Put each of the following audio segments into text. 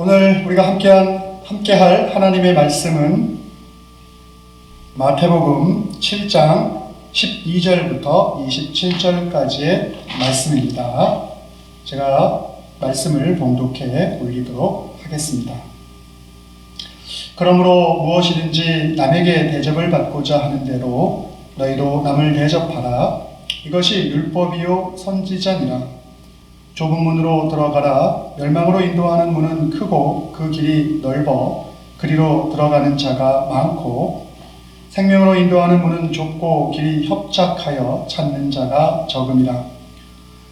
오늘 우리가 함께할 하나님의 말씀은 마태복음 7장 12절부터 27절까지의 말씀입니다. 제가 말씀을 봉독해 올리도록 하겠습니다. 그러므로 무엇이든지 남에게 대접을 받고자 하는 대로 너희도 남을 대접하라. 이것이 율법이요 선지자니라. 좁은 문으로 들어가라. 멸망으로 인도하는 문은 크고 그 길이 넓어 그리로 들어가는 자가 많고 생명으로 인도하는 문은 좁고 길이 협착하여 찾는 자가 적음이라.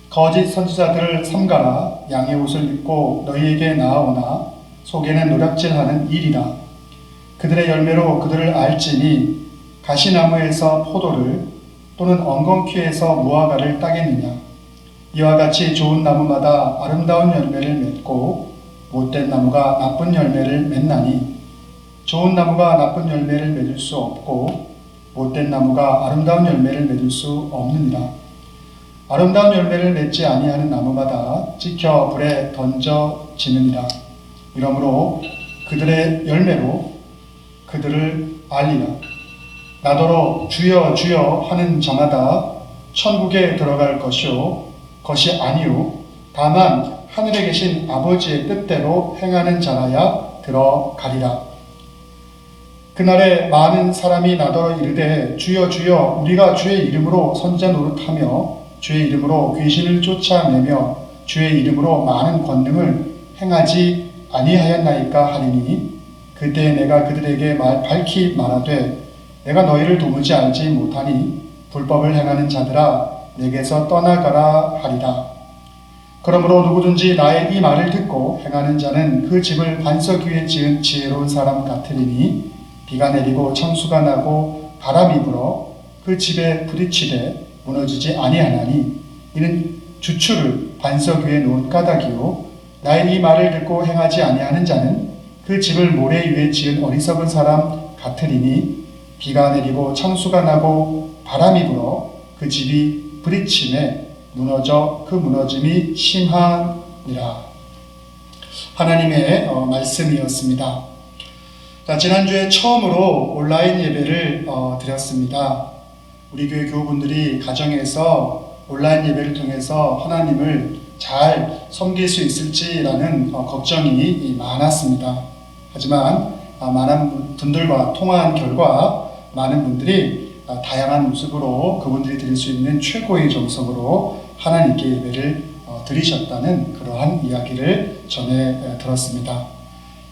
거짓 선지자들을 삼가라. 양의 옷을 입고 너희에게 나아오나 속에는 노략질하는 일이라. 그들의 열매로 그들을 알지니 가시나무에서 포도를 또는 엉겅퀴에서 무화과를 따겠느냐. 이와 같이 좋은 나무마다 아름다운 열매를 맺고 못된 나무가 나쁜 열매를 맺나니 좋은 나무가 나쁜 열매를 맺을 수 없고 못된 나무가 아름다운 열매를 맺을 수 없느니라. 아름다운 열매를 맺지 아니하는 나무마다 찍혀 불에 던져지느니라. 이러므로 그들의 열매로 그들을 알리라. 나더러 주여 주여 하는 자마다 천국에 들어갈 것이 아니요 다만 하늘에 계신 아버지의 뜻대로 행하는 자라야 들어가리라. 그날에 많은 사람이 나더러 이르되 주여 주여 우리가 주의 이름으로 선지자 노릇하며 주의 이름으로 귀신을 쫓아내며 주의 이름으로 많은 권능을 행하지 아니하였나이까 하리니 그때 내가 그들에게 밝히 말하되 내가 너희를 도무지 알지 못하니 불법을 행하는 자들아 내게서 떠나가라 하리라. 그러므로 누구든지 나의 이 말을 듣고 행하는 자는 그 집을 반석 위에 지은 지혜로운 사람 같으리니 비가 내리고 창수가 나고 바람이 불어 그 집에 부딪히되 무너지지 아니하나니 이는 주추를 반석 위에 놓은 까닭이요 나의 이 말을 듣고 행하지 아니하는 자는 그 집을 모래 위에 지은 어리석은 사람 같으리니 비가 내리고 창수가 나고 바람이 불어 그 집이 부딪힘에 무너져 그 무너짐이 심하니라. 하나님의 말씀이었습니다. 자, 지난주에 처음으로 온라인 예배를 드렸습니다. 우리 교회 교우분들이 가정에서 온라인 예배를 통해서 하나님을 잘 섬길 수 있을지라는 걱정이 많았습니다. 하지만 많은 분들과 통화한 결과 많은 분들이 다양한 모습으로 그분들이 드릴 수 있는 최고의 정성으로 하나님께 예배를 드리셨다는 그러한 이야기를 전해 들었습니다.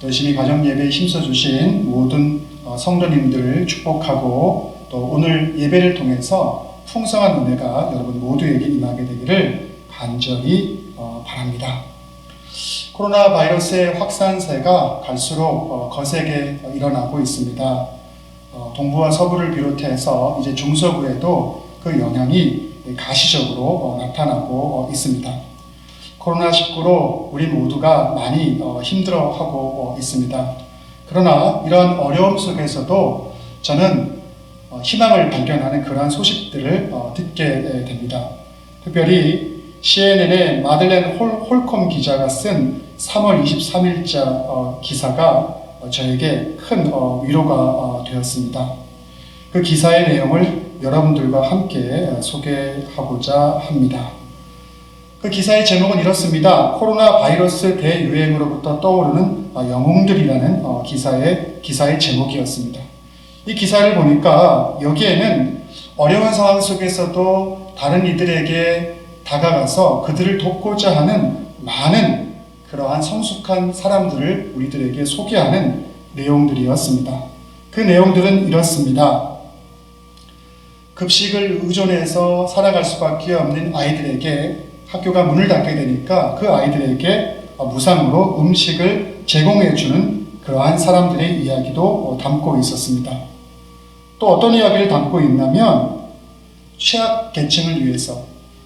열심히 가정 예배에 힘써주신 모든 성도님들을 축복하고 또 오늘 예배를 통해서 풍성한 은혜가 여러분 모두에게 임하게 되기를 간절히 바랍니다. 코로나 바이러스의 확산세가 갈수록 거세게 일어나고 있습니다. 동부와 서부를 비롯해서 이제 중서부에도 그 영향이 가시적으로 나타나고 있습니다. 코로나19로 우리 모두가 많이 힘들어하고 있습니다. 그러나 이러한 어려움 속에서도 저는 희망을 발견하는 그러한 소식들을 듣게 됩니다. 특별히 CNN의 마들렌 홀콤 기자가 쓴 3월 23일자 기사가 저에게 큰 위로가 되었습니다. 그 기사의 내용을 여러분들과 함께 소개하고자 합니다. 그 기사의 제목은 이렇습니다. 코로나 바이러스 대유행으로부터 떠오르는 영웅들이라는 기사의 제목이었습니다. 이 기사를 보니까 여기에는 어려운 상황 속에서도 다른 이들에게 다가가서 그들을 돕고자 하는 많은 그러한 성숙한 사람들을 우리들에게 소개하는 내용들이었습니다. 그 내용들은 이렇습니다. 급식을 의존해서 살아갈 수밖에 없는 아이들에게 학교가 문을 닫게 되니까 그 아이들에게 무상으로 음식을 제공해주는 그러한 사람들의 이야기도 담고 있었습니다. 또 어떤 이야기를 담고 있냐면 취약계층을 위해서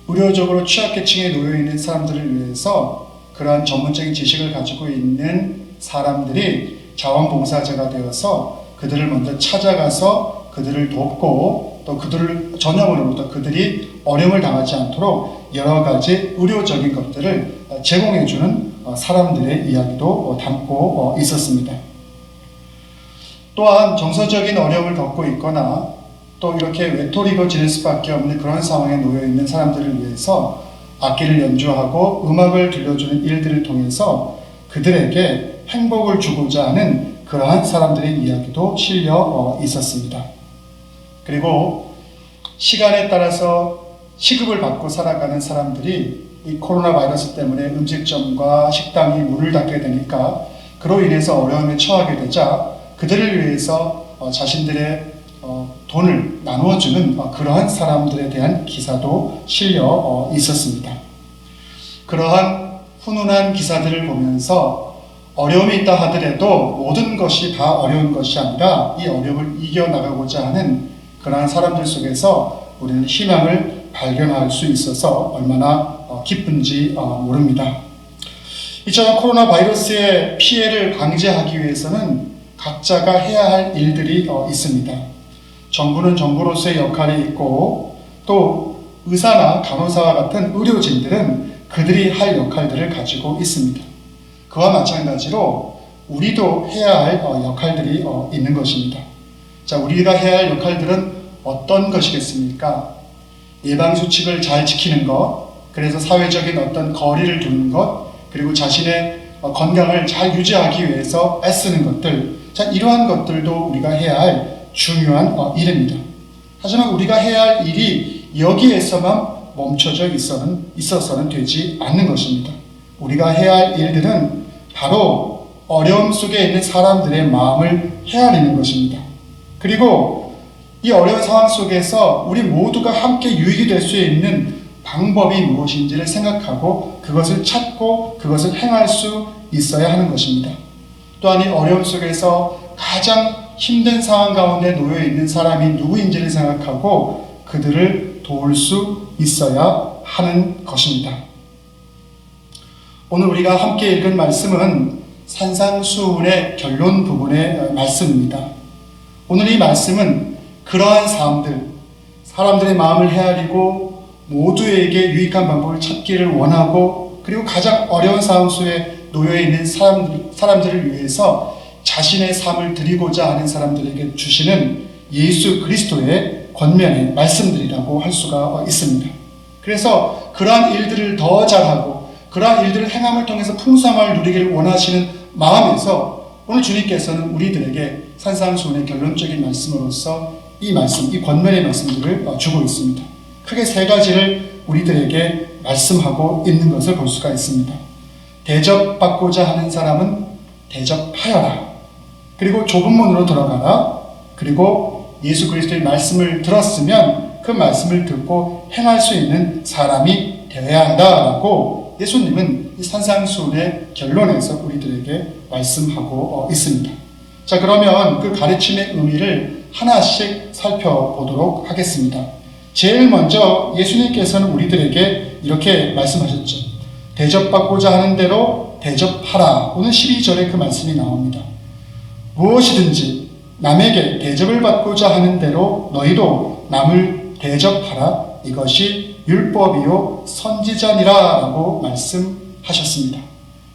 의료적으로 취약계층에 놓여있는 사람들을 위해서 그러한 전문적인 지식을 가지고 있는 사람들이 자원봉사자가 되어서 그들을 먼저 찾아가서 그들을 돕고 또 그들을 전염으로부터 그들이 어려움을 당하지 않도록 여러 가지 의료적인 것들을 제공해주는 사람들의 이야기도 담고 있었습니다. 또한 정서적인 어려움을 겪고 있거나 또 이렇게 외톨이고 지낼 수밖에 없는 그런 상황에 놓여 있는 사람들을 위해서 악기를 연주하고 음악을 들려주는 일들을 통해서 그들에게 행복을 주고자 하는 그러한 사람들의 이야기도 실려 있었습니다. 그리고 시간에 따라서 시급을 받고 살아가는 사람들이 이 코로나 바이러스 때문에 음식점과 식당이 문을 닫게 되니까 그로 인해서 어려움에 처하게 되자 그들을 위해서 자신들의 돈을 나누어주는 그러한 사람들에 대한 기사도 실려 있었습니다. 그러한 훈훈한 기사들을 보면서 어려움이 있다 하더라도 모든 것이 다 어려운 것이 아니라 이 어려움을 이겨나가고자 하는 그러한 사람들 속에서 우리는 희망을 발견할 수 있어서 얼마나 기쁜지 모릅니다. 이처럼 코로나 바이러스의 피해를 방지하기 위해서는 각자가 해야 할 일들이 있습니다. 정부는 정부로서의 역할이 있고 또 의사나 간호사와 같은 의료진들은 그들이 할 역할들을 가지고 있습니다. 그와 마찬가지로 우리도 해야 할 역할들이 있는 것입니다. 자, 우리가 해야 할 역할들은 어떤 것이겠습니까? 예방수칙을 잘 지키는 것, 그래서 사회적인 어떤 거리를 두는 것, 그리고 자신의 건강을 잘 유지하기 위해서 애쓰는 것들, 자, 이러한 것들도 우리가 해야 할 중요한 일입니다. 하지만 우리가 해야 할 일이 여기에서만 멈춰져 있어서는 되지 않는 것입니다. 우리가 해야 할 일들은 바로 어려움 속에 있는 사람들의 마음을 헤아리는 것입니다. 그리고 이 어려운 상황 속에서 우리 모두가 함께 유익이 될 수 있는 방법이 무엇인지를 생각하고 그것을 찾고 그것을 행할 수 있어야 하는 것입니다. 또한 이 어려움 속에서 가장 힘든 상황 가운데 놓여 있는 사람이 누구인지를 생각하고 그들을 도울 수 있어야 하는 것입니다. 오늘 우리가 함께 읽은 말씀은 산상수훈의 결론 부분의 말씀입니다. 오늘 이 말씀은 그러한 사람들의 마음을 헤아리고 모두에게 유익한 방법을 찾기를 원하고 그리고 가장 어려운 상황 속에 놓여 있는 사람들을 위해서 자신의 삶을 드리고자 하는 사람들에게 주시는 예수 그리스도의 권면의 말씀들이라고 할 수가 있습니다. 그래서 그러한 일들을 더 잘하고 그러한 일들을 행함을 통해서 풍성함을 누리기를 원하시는 마음에서 오늘 주님께서는 우리들에게 산상수훈의 결론적인 말씀으로서 이 권면의 말씀들을 주고 있습니다. 크게 세 가지를 우리들에게 말씀하고 있는 것을 볼 수가 있습니다. 대접받고자 하는 사람은 대접하여라. 그리고 좁은 문으로 들어가라. 그리고 예수 그리스도의 말씀을 들었으면 그 말씀을 듣고 행할 수 있는 사람이 되어야 한다라고 예수님은 이 산상수훈의 결론에서 우리들에게 말씀하고 있습니다. 자, 그러면 그 가르침의 의미를 하나씩 살펴보도록 하겠습니다. 제일 먼저 예수님께서는 우리들에게 이렇게 말씀하셨죠. 대접받고자 하는 대로 대접하라. 오늘 12절에 그 말씀이 나옵니다. 무엇이든지 남에게 대접을 받고자 하는 대로 너희도 남을 대접하라. 이것이 율법이요 선지자니라 라고 말씀하셨습니다.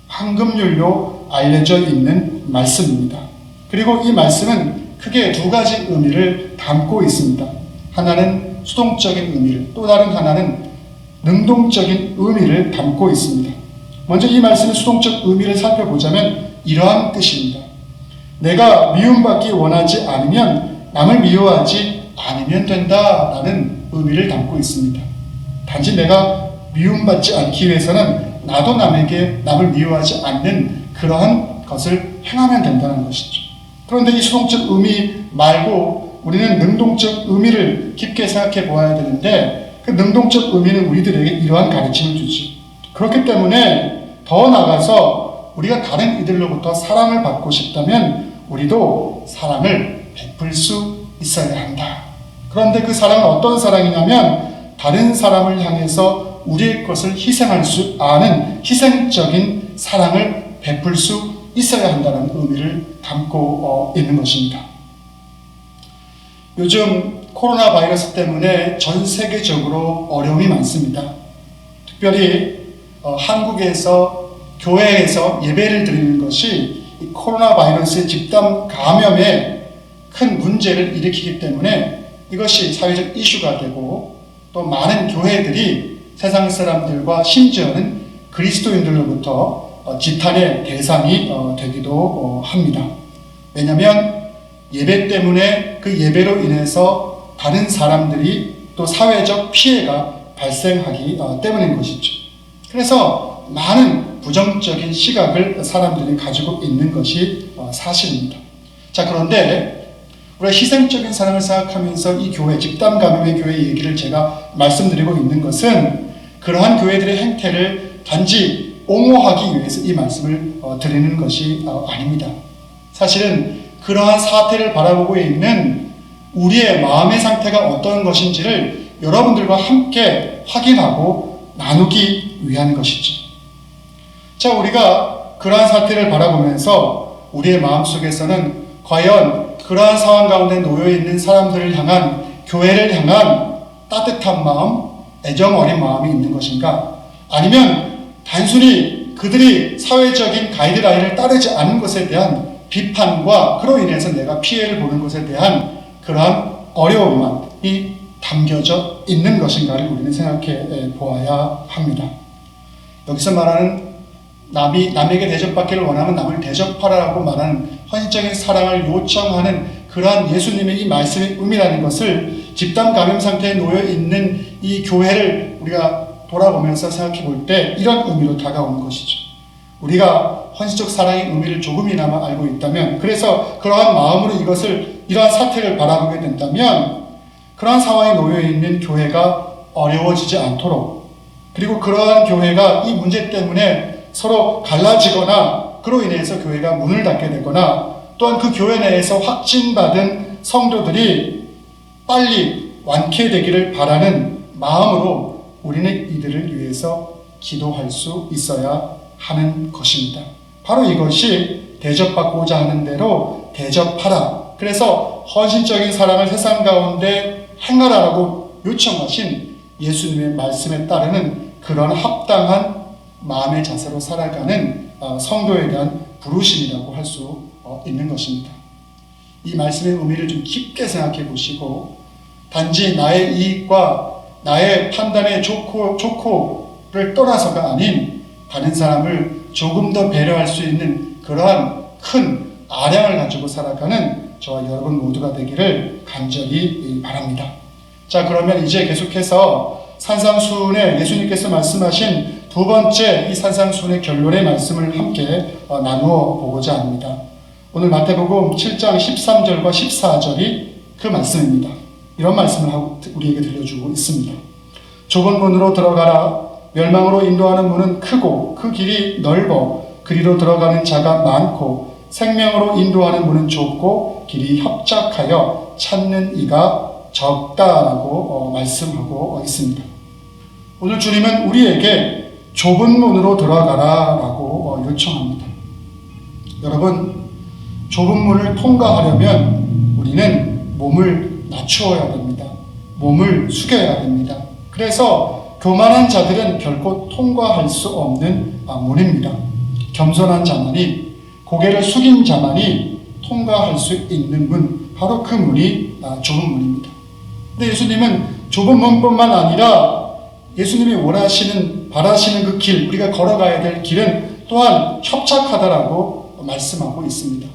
황금률로 알려져 있는 말씀입니다. 그리고 이 말씀은 크게 두 가지 의미를 담고 있습니다. 하나는 수동적인 의미를, 또 다른 하나는 능동적인 의미를 담고 있습니다. 먼저 이 말씀의 수동적 의미를 살펴보자면 이러한 뜻입니다. 내가 미움받기 원하지 않으면 남을 미워하지 않으면 된다라는 의미를 담고 있습니다. 단지 내가 미움받지 않기 위해서는 나도 남을 미워하지 않는 그러한 것을 행하면 된다는 것이죠. 그런데 이 수동적 의미 말고 우리는 능동적 의미를 깊게 생각해 보아야 되는데 그 능동적 의미는 우리들에게 이러한 가르침을 주지. 그렇기 때문에 더 나아가서 우리가 다른 이들로부터 사랑을 받고 싶다면 우리도 사랑을 베풀 수 있어야 한다. 그런데 그 사랑은 어떤 사랑이냐면 다른 사람을 향해서 우리의 것을 희생할 수 아는 희생적인 사랑을 베풀 수 있어야 한다는 의미를 담고 있는 것입니다. 요즘 코로나 바이러스 때문에 전 세계적으로 어려움이 많습니다. 특별히 한국에서 교회에서 예배를 드리는 것이 이 코로나 바이러스의 집단 감염에 큰 문제를 일으키기 때문에 이것이 사회적 이슈가 되고 또 많은 교회들이 세상 사람들과 심지어는 그리스도인들로부터 지탄의 대상이 되기도 합니다. 왜냐하면 예배 때문에 그 예배로 인해서 다른 사람들이 또 사회적 피해가 발생하기 때문인 것이죠. 그래서 많은 부정적인 시각을 사람들이 가지고 있는 것이 사실입니다. 자, 그런데 우리가 희생적인 사랑을 생각하면서 이 교회, 집단 감염의 교회 얘기를 제가 말씀드리고 있는 것은 그러한 교회들의 행태를 단지 옹호하기 위해서 이 말씀을 드리는 것이 아닙니다. 사실은 그러한 사태를 바라보고 있는 우리의 마음의 상태가 어떤 것인지를 여러분들과 함께 확인하고 나누기 위한 것이죠. 자, 우리가 그러한 사태를 바라보면서 우리의 마음속에서는 과연 그러한 상황 가운데 놓여 있는 사람들을 향한, 교회를 향한 따뜻한 마음, 애정 어린 마음이 있는 것인가? 아니면 단순히 그들이 사회적인 가이드라인을 따르지 않는 것에 대한 비판과 그로 인해서 내가 피해를 보는 것에 대한 그러한 어려움만이 담겨져 있는 것인가를 우리는 생각해 보아야 합니다. 여기서 말하는 남에게 대접받기를 원하면 남을 대접하라고 말하는 헌신적인 사랑을 요청하는 그러한 예수님의 이 말씀의 의미라는 것을 집단 감염 상태에 놓여 있는 이 교회를 우리가 돌아보면서 생각해 볼 때 이런 의미로 다가오는 것이죠. 우리가 헌신적 사랑의 의미를 조금이나마 알고 있다면, 그래서 그러한 마음으로 이러한 사태를 바라보게 된다면 그러한 상황에 놓여 있는 교회가 어려워지지 않도록, 그리고 그러한 교회가 이 문제 때문에 서로 갈라지거나 그로 인해서 교회가 문을 닫게 되거나 또한 그 교회 내에서 확진받은 성도들이 빨리 완쾌되기를 바라는 마음으로 우리는 이들을 위해서 기도할 수 있어야 하는 것입니다. 바로 이것이 대접받고자 하는 대로 대접하라. 그래서 헌신적인 사랑을 세상 가운데 행하라라고 요청하신 예수님의 말씀에 따르는 그런 합당한 마음의 자세로 살아가는 성도에 대한 부르심이라고 할 수 있는 것입니다. 이 말씀의 의미를 좀 깊게 생각해 보시고, 단지 나의 이익과 나의 판단의 좋고를 떠나서가 아닌 다른 사람을 조금 더 배려할 수 있는 그러한 큰 아량을 가지고 살아가는 저와 여러분 모두가 되기를 간절히 바랍니다. 자, 그러면 이제 계속해서 산상수훈에 예수님께서 말씀하신 두 번째 이 산상수훈의 결론의 말씀을 함께 나누어 보고자 합니다. 오늘 마태복음 7장 13절과 14절이 그 말씀입니다. 이런 말씀을 우리에게 들려주고 있습니다. 좁은 문으로 들어가라. 멸망으로 인도하는 문은 크고 그 길이 넓어 그리로 들어가는 자가 많고 생명으로 인도하는 문은 좁고 길이 협착하여 찾는 이가 적다라고 말씀하고 있습니다. 오늘 주님은 우리에게 좁은 문으로 들어가라라고 요청합니다. 여러분, 좁은 문을 통과하려면 우리는 몸을 낮추어야 됩니다. 몸을 숙여야 됩니다. 그래서 교만한 자들은 결코 통과할 수 없는 문입니다. 겸손한 자만이, 고개를 숙인 자만이 통과할 수 있는 문, 바로 그 문이 좁은 문입니다. 근데 예수님은 좁은 문뿐만 아니라 예수님이 바라시는 그 길, 우리가 걸어가야 될 길은 또한 협착하다라고 말씀하고 있습니다.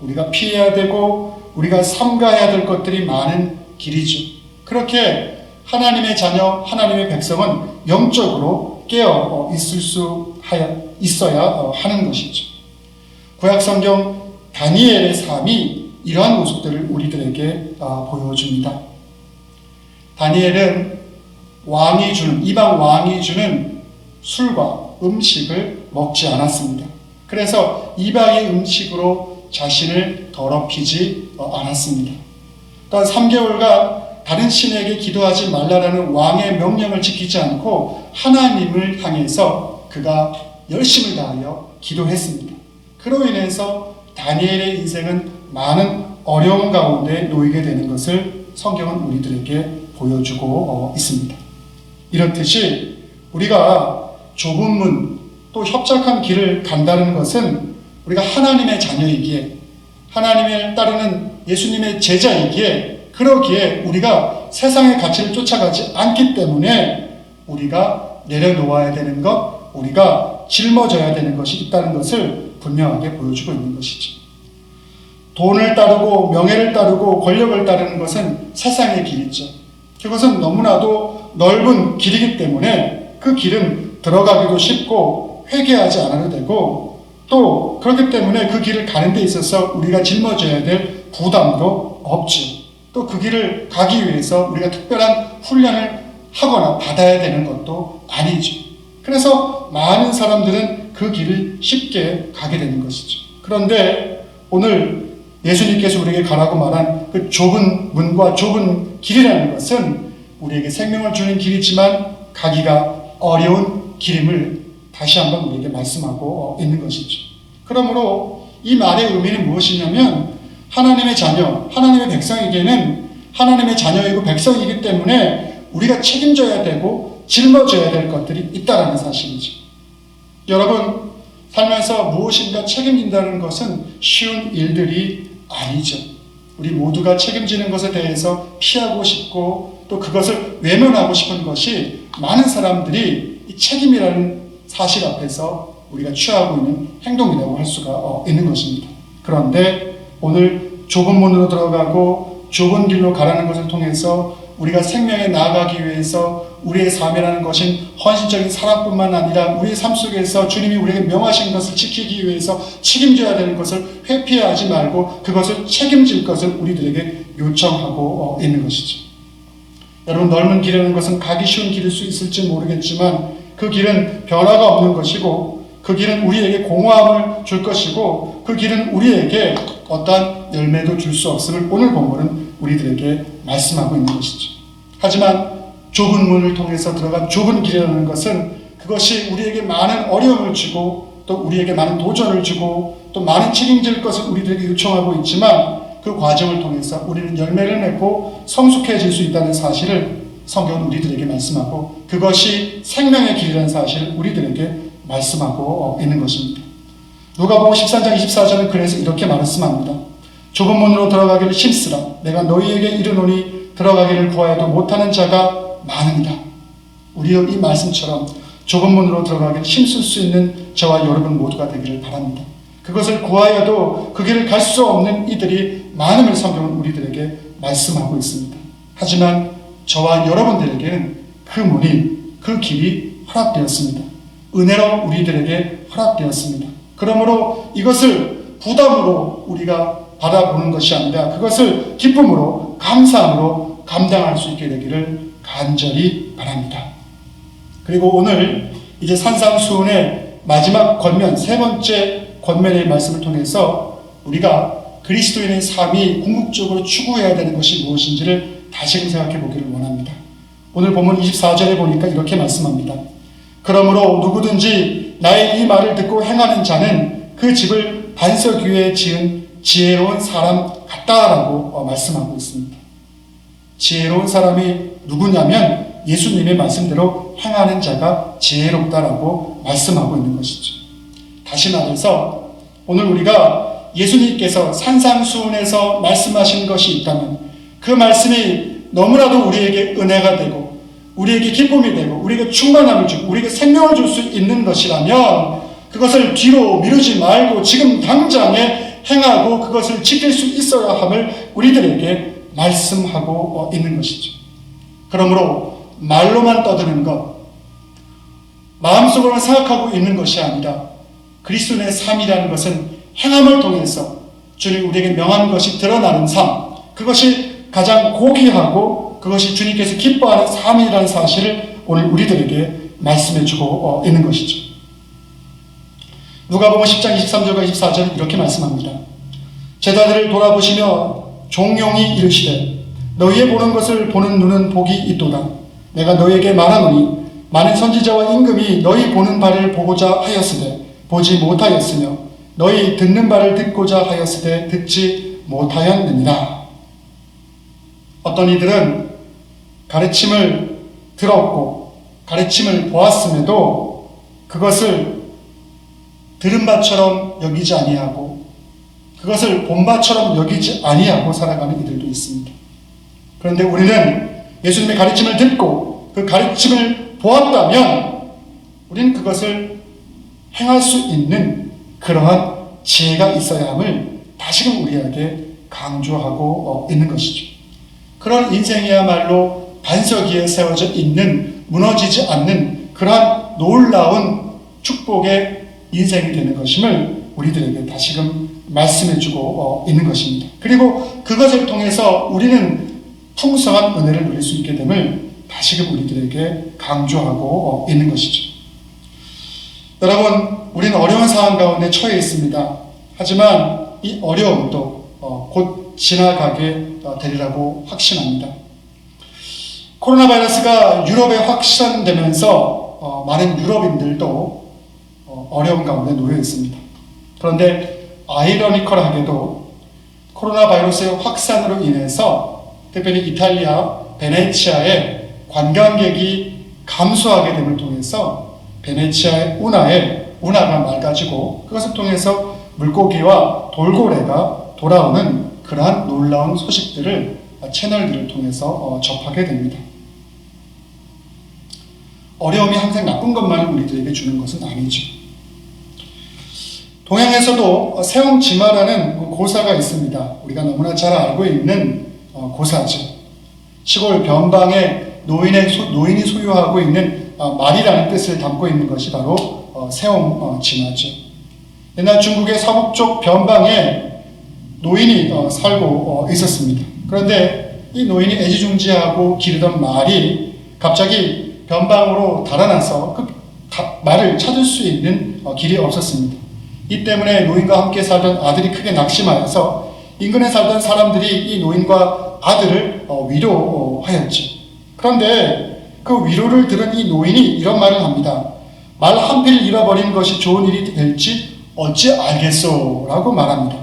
우리가 피해야 되고 우리가 삼가해야 될 것들이 많은 길이죠. 그렇게 하나님의 자녀, 하나님의 백성은 영적으로 깨어 있어야 하는 것이죠. 구약성경 다니엘의 삶이 이러한 모습들을 우리들에게 보여줍니다. 다니엘은 이방 왕이 주는 술과 음식을 먹지 않았습니다. 그래서 이방의 음식으로 자신을 더럽히지 않았습니다. 또한 3개월간 다른 신에게 기도하지 말라라는 왕의 명령을 지키지 않고 하나님을 향해서 그가 열심을 다하여 기도했습니다. 그로 인해서 다니엘의 인생은 많은 어려움 가운데 놓이게 되는 것을 성경은 우리들에게 보여주고 있습니다. 이렇듯이 우리가 좁은 문, 또 협착한 길을 간다는 것은 우리가 하나님의 자녀이기에, 하나님을 따르는 예수님의 제자이기에, 그러기에 우리가 세상의 가치를 쫓아가지 않기 때문에 우리가 내려놓아야 되는 것, 우리가 짊어져야 되는 것이 있다는 것을 분명하게 보여주고 있는 것이죠. 돈을 따르고 명예를 따르고 권력을 따르는 것은 세상의 길이죠. 그것은 너무나도 넓은 길이기 때문에 그 길은 들어가기도 쉽고 회개하지 않아도 되고, 또 그렇기 때문에 그 길을 가는 데 있어서 우리가 짊어져야 될 부담도 없죠. 또 그 길을 가기 위해서 우리가 특별한 훈련을 하거나 받아야 되는 것도 아니죠. 그래서 많은 사람들은 그 길을 쉽게 가게 되는 것이죠. 그런데 오늘 예수님께서 우리에게 가라고 말한 그 좁은 문과 좁은 길이라는 것은 우리에게 생명을 주는 길이지만 가기가 어려운 길임을 다시 한번 우리에게 말씀하고 있는 것이죠. 그러므로 이 말의 의미는 무엇이냐면, 하나님의 자녀, 하나님의 백성에게는 하나님의 자녀이고 백성이기 때문에 우리가 책임져야 되고 짊어져야 될 것들이 있다는 사실이죠. 여러분, 살면서 무엇인가 책임진다는 것은 쉬운 일들이 아니죠. 우리 모두가 책임지는 것에 대해서 피하고 싶고 또 그것을 외면하고 싶은 것이 많은 사람들이 이 책임이라는 사실 앞에서 우리가 취하고 있는 행동이라고 할 수가 있는 것입니다. 그런데 오늘 좁은 문으로 들어가고 좁은 길로 가라는 것을 통해서 우리가 생명에 나아가기 위해서 우리의 삶이라는 것은 헌신적인 사랑뿐만 아니라 우리의 삶 속에서 주님이 우리에게 명하신 것을 지키기 위해서 책임져야 되는 것을 회피하지 말고 그것을 책임질 것을 우리들에게 요청하고 있는 것이죠. 여러분, 넓은 길이라는 것은 가기 쉬운 길일 수 있을지 모르겠지만 그 길은 변화가 없는 것이고, 그 길은 우리에게 공허함을 줄 것이고, 그 길은 우리에게 어떠한 열매도 줄 수 없음을 오늘 본문은 우리들에게 말씀하고 있는 것이죠. 하지만 좁은 문을 통해서 들어간 좁은 길이라는 것은 그것이 우리에게 많은 어려움을 주고 또 우리에게 많은 도전을 주고 또 많은 책임질 것을 우리들에게 요청하고 있지만, 그 과정을 통해서 우리는 열매를 맺고 성숙해질 수 있다는 사실을 성경은 우리들에게 말씀하고, 그것이 생명의 길이라는 사실을 우리들에게 말씀하고 있는 것입니다. 누가복음 13장 24절은 그래서 이렇게 말씀합니다. 좁은 문으로 들어가기를 힘쓰라. 내가 너희에게 이르노니 들어가기를 구하여도 못하는 자가 많으니라. 우리의 이 말씀처럼 좁은 문으로 들어가기를 힘쓸 수 있는 저와 여러분 모두가 되기를 바랍니다. 그것을 구하여도 그 길을 갈 수 없는 이들이 많음을 성경은 우리들에게 말씀하고 있습니다. 하지만 저와 여러분들에게는 그 문이, 그 길이 허락되었습니다. 은혜로 우리들에게 허락되었습니다. 그러므로 이것을 부담으로 우리가 바라보는 것이 아니라 그것을 기쁨으로, 감사함으로 감당할 수 있게 되기를 간절히 바랍니다. 그리고 오늘 이제 산상수훈의 마지막 권면, 세 번째 권면의 말씀을 통해서 우리가 그리스도인의 삶이 궁극적으로 추구해야 되는 것이 무엇인지를 다시금 생각해 보기를 원합니다. 오늘 본문 24절에 보니까 이렇게 말씀합니다. 그러므로 누구든지 나의 이 말을 듣고 행하는 자는 그 집을 반석 위에 지은 지혜로운 사람 같다라고 말씀하고 있습니다. 지혜로운 사람이 누구냐면 예수님의 말씀대로 행하는 자가 지혜롭다라고 말씀하고 있는 것이죠. 다시 말해서 오늘 우리가 예수님께서 산상수훈에서 말씀하신 것이 있다면 그 말씀이 너무나도 우리에게 은혜가 되고 우리에게 기쁨이 되고 우리에게 충만함을 주고 우리에게 생명을 줄 수 있는 것이라면 그것을 뒤로 미루지 말고 지금 당장에 행하고 그것을 지킬 수 있어야 함을 우리들에게 말씀하고 있는 것이죠. 그러므로 말로만 떠드는 것, 마음속으로만 생각하고 있는 것이 아니라 그리스도인의 삶이라는 것은 행함을 통해서 주님 우리에게 명한 것이 드러나는 삶, 그것이 가장 고귀하고 그것이 주님께서 기뻐하는 삶이라는 사실을 오늘 우리들에게 말씀해주고 있는 것이죠. 누가복음 10장 23절과 24절은 이렇게 말씀합니다. 제자들을 돌아보시며 종용이 이르시되 너희의 보는 것을 보는 눈은 복이 있도다. 내가 너희에게 말하노니 많은 선지자와 임금이 너희 보는 바를 보고자 하였으되 보지 못하였으며 너희 듣는 바를 듣고자 하였으되 듣지 못하였느니라. 어떤 이들은 가르침을 들었고 가르침을 보았음에도 그것을 들은 바처럼 여기지 아니하고 그것을 본 바처럼 여기지 아니하고 살아가는 이들도 있습니다. 그런데 우리는 예수님의 가르침을 듣고 그 가르침을 보았다면 우리는 그것을 행할 수 있는 그러한 지혜가 있어야 함을 다시금 우리에게 강조하고 있는 것이죠. 그런 인생이야말로 반석 위에 세워져 있는 무너지지 않는 그러한 놀라운 축복의 인생이 되는 것임을 우리들에게 다시금 말씀해주고 있는 것입니다. 그리고 그것을 통해서 우리는 풍성한 은혜를 누릴 수 있게 됨을 다시금 우리들에게 강조하고 있는 것이죠. 여러분, 우리는 어려운 상황 가운데 처해 있습니다. 하지만 이 어려움도 곧 지나가게 되리라고 확신합니다. 코로나 바이러스가 유럽에 확산되면서 많은 유럽인들도 어려운 가운데 놓여 있습니다. 그런데 아이러니컬하게도 코로나 바이러스의 확산으로 인해서 특별히 이탈리아 베네치아의 관광객이 감소하게 됨을 통해서 베네치아의 운하가 맑아지고 그것을 통해서 물고기와 돌고래가 돌아오는 그러한 놀라운 소식들을 채널들을 통해서 접하게 됩니다. 어려움이 항상 나쁜 것만 우리들에게 주는 것은 아니죠. 동양에서도 세옹지마라는 고사가 있습니다. 우리가 너무나 잘 알고 있는 고사죠. 시골 변방에 노인이 소유하고 있는 말이라는 뜻을 담고 있는 것이 바로 세옹지마죠. 옛날 중국의 서북쪽 변방에 노인이 살고 있었습니다. 그런데 이 노인이 애지중지하고 기르던 말이 갑자기 변방으로 달아나서 그 말을 찾을 수 있는 길이 없었습니다. 이 때문에 노인과 함께 살던 아들이 크게 낙심하여서 인근에 살던 사람들이 이 노인과 아들을 위로하였죠. 그런데 그 위로를 들은 이 노인이 이런 말을 합니다. 말 한 필 잃어버린 것이 좋은 일이 될지 어찌 알겠소? 라고 말합니다.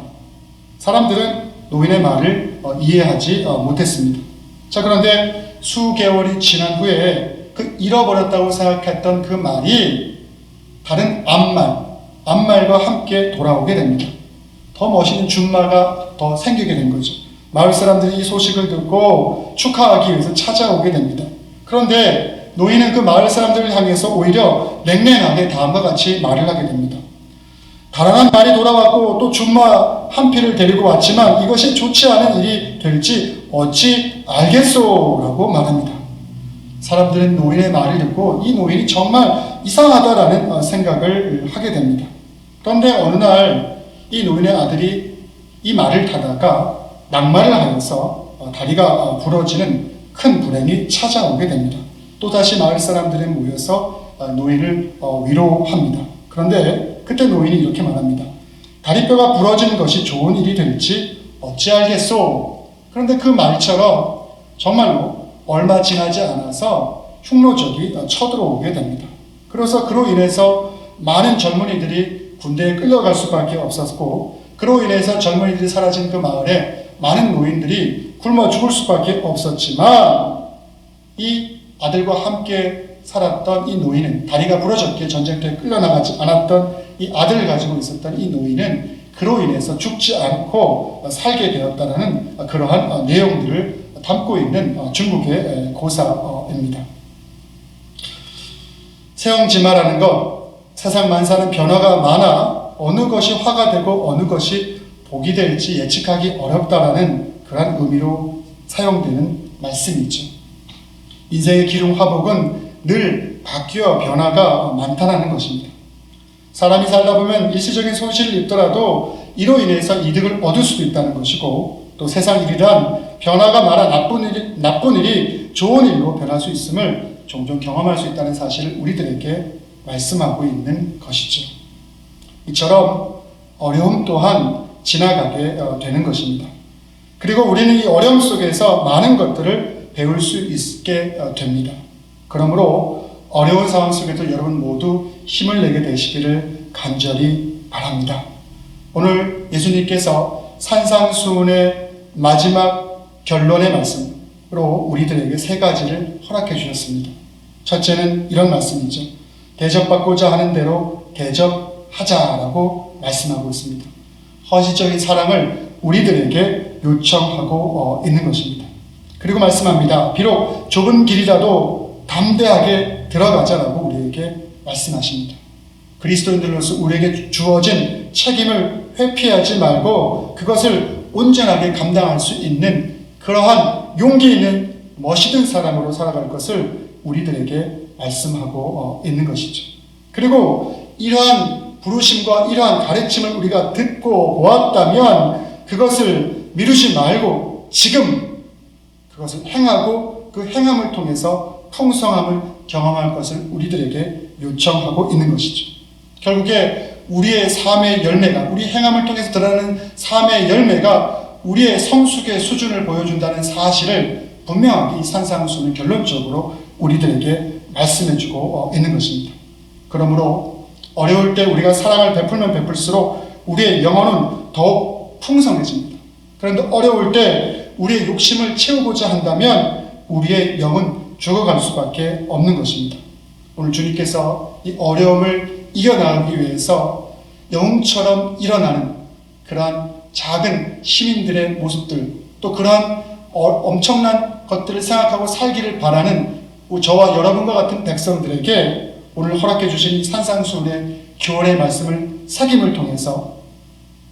사람들은 노인의 말을 이해하지 못했습니다. 자, 그런데 수개월이 지난 후에 그 잃어버렸다고 생각했던 그 말이 다른 앞말과 함께 돌아오게 됩니다. 더 멋있는 준말가 더 생기게 된 거죠. 마을 사람들이 이 소식을 듣고 축하하기 위해서 찾아오게 됩니다. 그런데 노인은 그 마을 사람들을 향해서 오히려 냉랭하게 다음과 같이 말을 하게 됩니다. 달아난 말이 돌아왔고 또 준마 한 필을 데리고 왔지만 이것이 좋지 않은 일이 될지 어찌 알겠소? 라고 말합니다. 사람들은 노인의 말을 듣고 이 노인이 정말 이상하다라는 생각을 하게 됩니다. 그런데 어느 날 이 노인의 아들이 이 말을 타다가 낙마를 하여서 다리가 부러지는 큰 불행이 찾아오게 됩니다. 또다시 마을 사람들이 모여서 노인을 위로합니다. 그런데 그때 노인이 이렇게 말합니다. 다리뼈가 부러지는 것이 좋은 일이 될지 어찌 알겠소? 그런데 그 말처럼 정말로 얼마 지나지 않아서 흉노적이 쳐들어오게 됩니다. 그래서 그로 인해서 많은 젊은이들이 군대에 끌려갈 수밖에 없었고 그로 인해서 젊은이들이 사라진 그 마을에 많은 노인들이 굶어 죽을 수밖에 없었지만 이 아들과 함께 살았던 이 노인은 다리가 부러졌기에 전쟁터에 끌려나가지 않았던 이 아들을 가지고 있었던 이 노인은 그로 인해서 죽지 않고 살게 되었다는 그러한 내용들을 담고 있는 중국의 고사입니다. 세옹지마라는 것, 세상 만사는 변화가 많아 어느 것이 화가 되고 어느 것이 복이 될지 예측하기 어렵다라는 그런 의미로 사용되는 말씀이죠. 인생의 기름 화복은 늘 바뀌어 변화가 많다는 것입니다. 사람이 살다 보면 일시적인 손실을 입더라도 이로 인해서 이득을 얻을 수도 있다는 것이고 또 세상 일이란 변화가 많아 나쁜 일이 좋은 일로 변할 수 있음을 종종 경험할 수 있다는 사실을 우리들에게 말씀하고 있는 것이죠. 이처럼 어려움 또한 지나가게 되는 것입니다. 그리고 우리는 이 어려움 속에서 많은 것들을 배울 수 있게 됩니다. 그러므로 어려운 상황 속에도 여러분 모두 힘을 내게 되시기를 간절히 바랍니다. 오늘 예수님께서 산상수훈의 마지막 결론의 말씀으로 우리들에게 세 가지를 허락해 주셨습니다. 첫째는 이런 말씀이죠. 대접받고자 하는 대로 대접하자라고 말씀하고 있습니다. 헌신적인 사랑을 우리들에게 요청하고 있는 것입니다. 그리고 말씀합니다. 비록 좁은 길이라도 담대하게 들어가자라고 우리에게 말씀하십니다. 그리스도인들로서 우리에게 주어진 책임을 회피하지 말고 그것을 온전하게 감당할 수 있는 그러한 용기 있는 멋있는 사람으로 살아갈 것을 우리들에게 말씀하고 있는 것이죠. 그리고 이러한 부르심과 이러한 가르침을 우리가 듣고 보았다면 그것을 미루지 말고 지금 그것을 행하고 그 행함을 통해서 풍성함을 경험할 것을 우리들에게 요청하고 있는 것이죠. 결국에 우리의 삶의 열매가, 우리 행함을 통해서 드러나는 삶의 열매가 우리의 성숙의 수준을 보여준다는 사실을 분명하게 이 산상수는 결론적으로 우리들에게 말씀해주고 있는 것입니다. 그러므로 어려울 때 우리가 사랑을 베풀면 베풀수록 우리의 영혼은 더욱 풍성해집니다. 그런데 어려울 때 우리의 욕심을 채우고자 한다면 우리의 영은 죽어갈 수밖에 없는 것입니다. 오늘 주님께서 이 어려움을 이겨나가기 위해서 영웅처럼 일어나는 그러한 작은 시민들의 모습들, 또 그러한 엄청난 것들을 생각하고 살기를 바라는 저와 여러분과 같은 백성들에게 오늘 허락해 주신 산상수훈의 교훈의 말씀을 새김을 통해서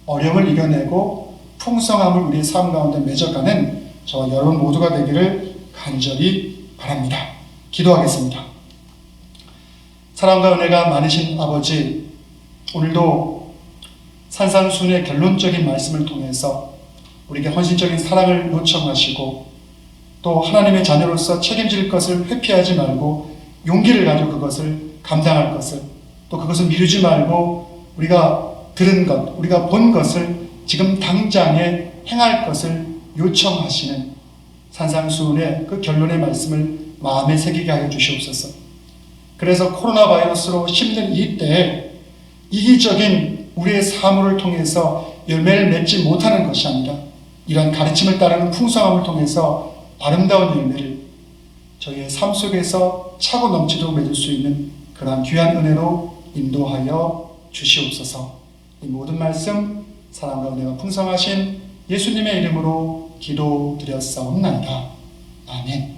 어려움을 이겨내고 풍성함을 우리의 삶 가운데 맺어가는 저와 여러분 모두가 되기를 간절히 바랍니다. 기도하겠습니다. 사랑과 은혜가 많으신 아버지, 오늘도 산상수훈의 결론적인 말씀을 통해서 우리에게 헌신적인 사랑을 요청하시고 또 하나님의 자녀로서 책임질 것을 회피하지 말고 용기를 가지고 그것을 감당할 것을, 또 그것을 미루지 말고 우리가 들은 것, 우리가 본 것을 지금 당장에 행할 것을 요청하시는 산상수훈의 그 결론의 말씀을 마음에 새기게 하여 주시옵소서. 그래서 코로나 바이러스로 힘든 이 때에 이기적인 우리의 사물을 통해서 열매를 맺지 못하는 것이 아니라 이러한 가르침을 따르는 풍성함을 통해서 아름다운 열매를 저희의 삶 속에서 차고 넘치도록 맺을 수 있는 그러한 귀한 은혜로 인도하여 주시옵소서. 이 모든 말씀 사랑과 은혜가 풍성하신 예수님의 이름으로 기도드렸사옵나이다. 아멘.